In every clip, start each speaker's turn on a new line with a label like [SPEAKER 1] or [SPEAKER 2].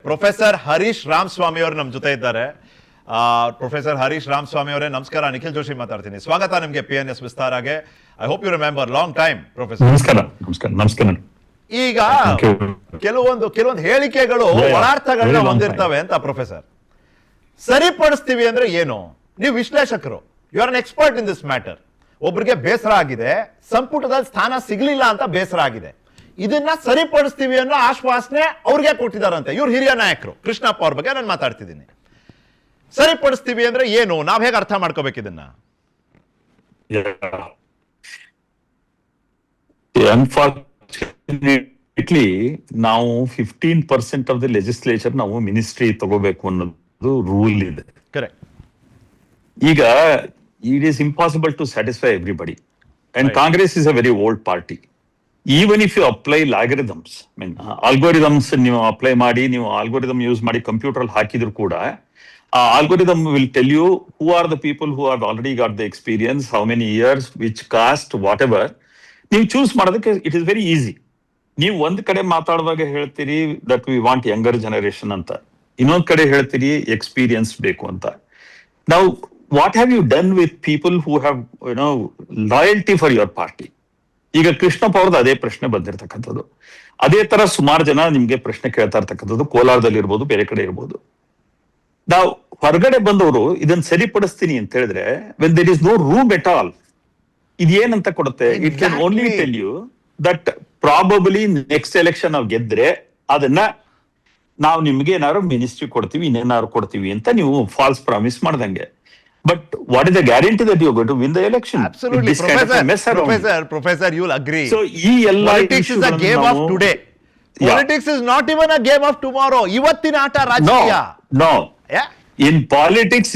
[SPEAKER 1] Professor Harish Ramaswamy ಅವರು ನಮ್ಮ ಜೊತೆ ಇದ್ದಾರೆ. ಪ್ರೊಫೆಸರ್ ಹರೀಶ್ ರಾಮಸ್ವಾಮಿ ಅವರೇ ನಮಸ್ಕಾರ. ನಿಖಿಲ್ ಜೋಶಿ ಮಾತಾಡ್ತೀನಿ. ಸ್ವಾಗತ ನಿಮಗೆ PNS ವಿಸ್ತಾರಗೆ. I hope you remember, long time professor.
[SPEAKER 2] ನಮಸ್ಕಾರ.
[SPEAKER 1] ಈಗ ಕೆಲವೊಂದು ಹೇಳಿಕೆಗಳು ಒಳಾರ್ಥಗಳನ್ನ ಹೊಂದಿರ್ತವೆ ಅಂತ ಪ್ರೊಫೆಸರ್. ಸರಿಪಡಿಸ್ತೀವಿ ಅಂದ್ರೆ ಏನು? ನೀವು ವಿಶ್ಲೇಷಕರು, you are an expert in this matter. ಒಬ್ರಿಗೆ ಬೇಸರ ಆಗಿದೆ, ಸಂಪುಟದಲ್ಲಿ ಸ್ಥಾನ ಸಿಗ್ಲಿಲ್ಲ ಅಂತ ಬೇಸರ ಆಗಿದೆ. ಇದನ್ನ ಸರಿಪಡಿಸ್ತೀವಿ ಅನ್ನೋ ಆಶ್ವಾಸನೆ ಅವ್ರಿಗೆ ಕೊಟ್ಟಿದಾರಂತೆ. ಇವ್ರು ಹಿರಿಯ ನಾಯಕರು. ಕೃಷ್ಣಪ್ಪ ಅವ್ರ ಬಗ್ಗೆ ನಾನು ಮಾತಾಡ್ತಿದ್ದೀನಿ. ಸರಿಪಡಿಸ್ತೀವಿ ಅಂದ್ರೆ ಏನು? ನಾವ್ ಹೇಗೆ ಅರ್ಥ ಮಾಡ್ಕೋಬೇಕು ಇದನ್ನ?
[SPEAKER 2] ಅನ್ಫಾರ್ಚುನೇಟ್ಲಿ ನಾವು 15% ಆಫ್ ದ ಲೆಜಿಸ್ಲೇಚರ್ ನಾವು ಮಿನಿಸ್ಟ್ರಿ ತಗೋಬೇಕು ಅನ್ನೋದು ರೂಲ್ ಇದೆ.
[SPEAKER 1] ಕರೆಕ್ಟ್.
[SPEAKER 2] ಈಗ it is impossible to satisfy everybody, and Congress is a very old party. Even if you apply logarithms, algorithms ನೀವು ಅಪ್ಲೈ ಮಾಡಿ, ನೀವು ಆಲ್ಗೋರಿದಮ್ ಯೂಸ್ ಮಾಡಿ ಕಂಪ್ಯೂಟರ್ ಅಲ್ಲಿ ಹಾಕಿದ್ರು ಕೂಡ algorithm will tell you who are the people who have already got the experience, how many years, which caste, whatever. ನೀವು choose ಮಾಡೋದಕ್ಕೆ it is very easy. ನೀವು ಒಂದ್ ಕಡೆ ಮಾತಾಡುವಾಗ ಹೇಳ್ತೀರಿ that we want younger generation ಅಂತ, ಇನ್ನೊಂದ್ ಕಡೆ ಹೇಳ್ತೀರಿ ಎಕ್ಸ್ಪೀರಿಯನ್ಸ್ ಬೇಕು ಅಂತ. ನಾವು what have you done with people who have loyalty for your party? ಈಗ ಕೃಷ್ಣಪ್ಪ ಅವ್ರದ್ದು ಅದೇ ಪ್ರಶ್ನೆ ಬಂದಿರತಕ್ಕಂಥದ್ದು. ಅದೇ ತರ ಸುಮಾರು ಜನ ನಿಮ್ಗೆ ಪ್ರಶ್ನೆ ಕೇಳ್ತಾ ಇರ್ತಕ್ಕಂಥದ್ದು, ಕೋಲಾರದಲ್ಲಿ ಇರ್ಬೋದು, ಬೇರೆ ಕಡೆ ಇರ್ಬೋದು. ನಾವು ಹೊರಗಡೆ ಬಂದವರು ಇದನ್ನ ಸರಿಪಡಿಸ್ತೀನಿ ಅಂತ ಹೇಳಿದ್ರೆ, when there is no room at all, ಇದೇನಂತ ಕೊಡುತ್ತೆ? It can only tell you that probably next election ನಾವು ಗೆದ್ರೆ ಅದನ್ನ ನಾವು ನಿಮ್ಗೆ ಏನಾದ್ರು ಮಿನಿಸ್ಟ್ರಿ ಕೊಡ್ತೀವಿ, ಇನ್ನೇನಾದ್ರು ಕೊಡ್ತೀವಿ ಅಂತ ನೀವು ಫಾಲ್ಸ್ ಪ್ರಾಮಿಸ್ ಮಾಡ್ದಂಗೆ. But what is the guarantee that you going to win the election?
[SPEAKER 1] Absolutely, Professor, you'll agree.
[SPEAKER 2] So ಈ ಎಲ್ಲ
[SPEAKER 1] Politics is a game of today. Politics is not even a game of tomorrow. ಇವತ್ತಿನ ಆಟ ರಾಜಕೀಯ.
[SPEAKER 2] No.
[SPEAKER 1] Yeah.
[SPEAKER 2] In politics,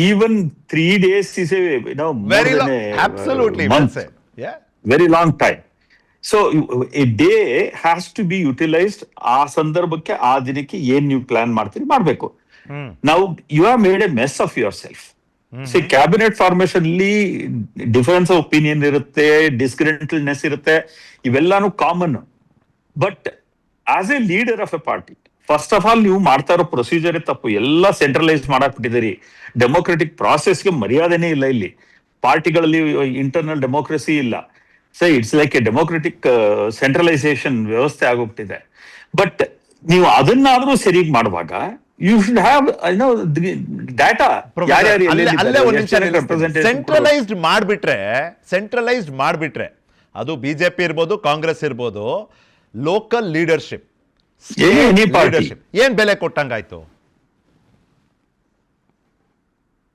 [SPEAKER 2] even 3 days is
[SPEAKER 1] Very long. Absolutely.
[SPEAKER 2] month.
[SPEAKER 1] Yeah.
[SPEAKER 2] Very long time. So a day has to be utilized. ಆ ಸಂದರ್ಭಕ್ಕೆ ಆ ದಿನಕ್ಕೆ ಏನ್ ನೀವು plan ಮಾಡ್ತೀರಿ ಮಾಡ್ಬೇಕು. Now you have made a mess of yourself. See, cabinet formation ಅಲ್ಲಿ difference of opinion ಇರುತ್ತೆ, ಡಿಸ್ಗ್ರೆಂಟಲ್ನೆಸ್ ಇರುತ್ತೆ, ಇವೆಲ್ಲಾನು common. But as a leader of a party, first of all ನೀವು ಮಾಡ್ತಾ ಇರೋ ಪ್ರೊಸೀಜರ್ ತಪ್ಪು. ಎಲ್ಲ ಸೆಂಟ್ರಲೈಸ್ ಮಾಡಕ್ ಬಿಟ್ಟಿದ್ದೀರಿ. ಡೆಮೋಕ್ರೆಟಿಕ್ ಪ್ರಾಸೆಸ್ಗೆ ಮರ್ಯಾದೆನೇ ಇಲ್ಲ ಇಲ್ಲಿ. ಪಾರ್ಟಿಗಳಲ್ಲಿ ಇಂಟರ್ನಲ್ ಡೆಮೋಕ್ರಸಿ ಇಲ್ಲ. So it's like a democratic centralisation ವ್ಯವಸ್ಥೆ ಆಗೋಗ್ಬಿಟ್ಟಿದೆ. ಬಟ್ ನೀವು ಅದನ್ನಾದ್ರೂ ಸರಿಯಾಗಿ ಮಾಡುವಾಗ you should have data.
[SPEAKER 1] Centralised ಮಾಡ್ಬಿಟ್ರೆ ಅದು ಬಿಜೆಪಿ ಇರ್ಬೋದು, ಕಾಂಗ್ರೆಸ್ ಇರ್ಬೋದು, ಲೋಕಲ್ ಲೀಡರ್ಶಿಪ್ ಏನ್ ಬೆಲೆ ಕೊಟ್ಟಂಗಾಯ್ತು?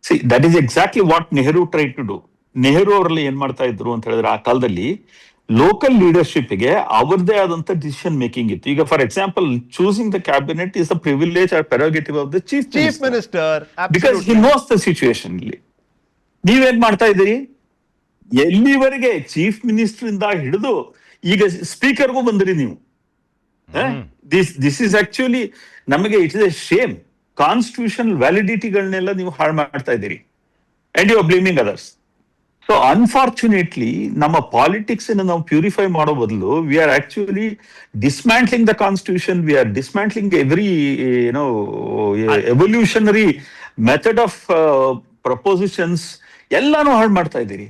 [SPEAKER 2] See, that is exactly what Nehru try to do. Nehru ಅವರಲ್ಲಿ ಏನ್ ಮಾಡ್ತಾ ಇದ್ರು ಅಂತ ಹೇಳಿದ್ರೆ, ಆ ಕಾಲದಲ್ಲಿ ಲೋಕಲ್ ಲೀಡರ್ಶಿಪ್ ಗೆ ಅವರದೇ ಆದಂತ ಡಿಸಿಷನ್ ಮೇಕಿಂಗ್ ಇತ್ತು. ಈಗ for example, choosing the cabinet is the privilege or prerogative of the chief minister, because he knows the situation. ಇಲ್ಲಿ ನೀವೇನ್ ಮಾಡ್ತಾ ಇದ್ದೀರಿ? ಎಲ್ಲಿವರೆಗೆ ಚೀಫ್ ಮಿನಿಸ್ಟರ್ ಇಂದ ಹಿಡಿದು ಈಗ ಸ್ಪೀಕರ್ಗೂ ಬಂದ್ರಿ ನೀವು. ದಿಸ್ ಇಸ್ ಆಕ್ಚುಲಿ ನಮಗೆ it is a shame. Constitution ವ್ಯಾಲಿಡಿಟಿಗಳನ್ನೆಲ್ಲ ನೀವು ಹಾಳು ಮಾಡ್ತಾ ಇದ್ದೀರಿ, and you are blaming others. So unfortunately ನಮ್ಮ ಪಾಲಿಟಿಕ್ಸ್ ನಾವು ಪ್ಯೂರಿಫೈ ಮಾಡೋ ಬದಲು we are actually dismantling the constitution, we are dismantling every evolutionary method of propositions ಎಲ್ಲಾನು ಹಾಳು ಮಾಡ್ತಾ ಇದ್ದೀರಿ.